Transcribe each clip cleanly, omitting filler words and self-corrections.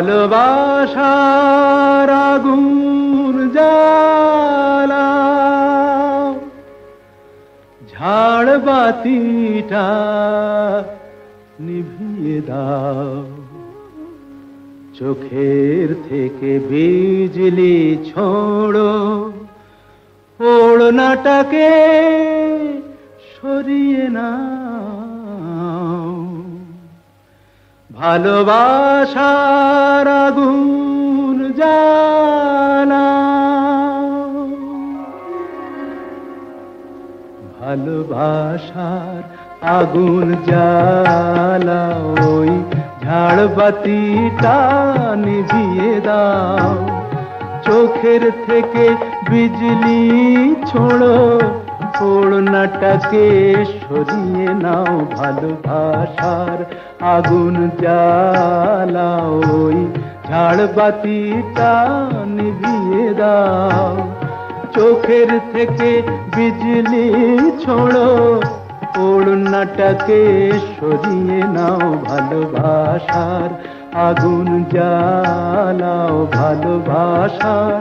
ভালোবাসার আগুন জ্বালা ঝাড় বাতিটা নিভিয়ে দাও, চোখের থেকে বিজলি ছোড়ো, ওড়নাটাকে সরিয়ে নাও। ভালোবাসার আগুন জ্বালা, ভালোবাসার আগুন জ্বালা, ওই ঝাড়বাতিটা নিভিয়ে দাও, চোখের থেকে বিজলি ছোড়ো, ওড়নাটাকে সরিয়ে নাও। ভালোবাসার আগুন জ্বালা, ওই ঝাড়বাতিটা নিভিয়ে দাও, চোখের থেকে বিজলি ছোড়ো, ওড়নাটাকে সরিয়ে নাও। ভালোবাসার আগুন জ্বালাও, ভালোবাসার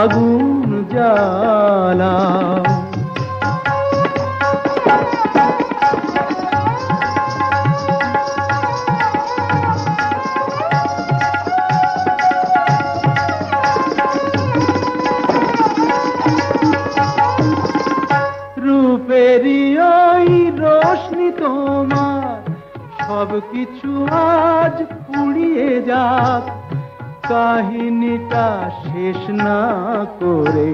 আগুন জ্বালাও। রূপেরই ওই রোশনি তোমার সব কিছু আজ পুড়িয়ে যাক, কাহিনীটা শেষ না করে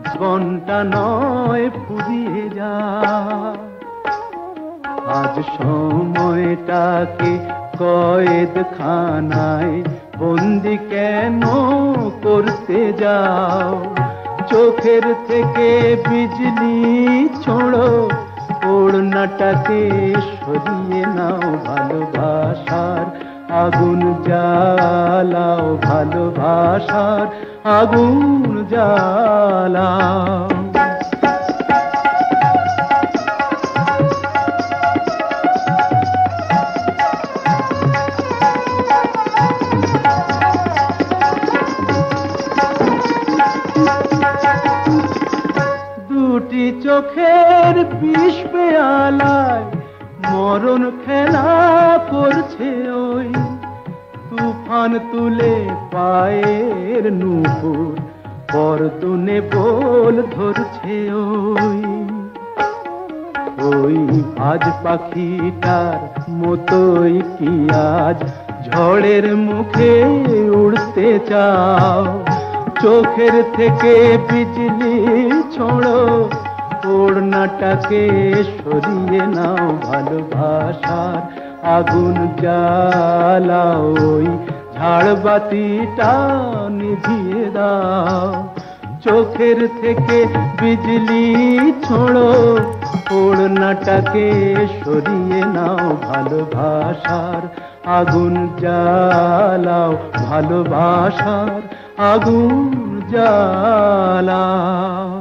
জীবনটা নয় পুড়িয়ে যাক। আজ সময়টাকে কয়েদখানায় বন্দি কেন করতে যাও, চোখের থেকে বিজলি ছোড়ো, ওড়নাটাকে সরিয়ে নাও। ভালোবাসার আগুন জ্বালাও, ভালোবাসার আগুন জ্বালাও। দুটি চোখের বিষ পেয়ালায় মরণ খেলা করছে, ওই তুফান তুলে পায়ের নুপুর পরতুনে বোল ধরছে, ওই আজ পাখিটার মতোই কি আজ ঝড়ের মুখে উড়তে চাও, চোখের থেকে বিজলি ছোড়ো, ওড়নাটাকে সরিয়ে নাও। ভালোবাসার আগুন জ্বালাও, ওই ঝাড়বাতিটা নিভিয়ে দাও, চোখের থেকে বিজলি ছোড়ো, ওড়নাটাকে সরিয়ে নাও। ভালোবাসার আগুন জ্বালাও, ভালোবাসার আগুন জ্বালাও।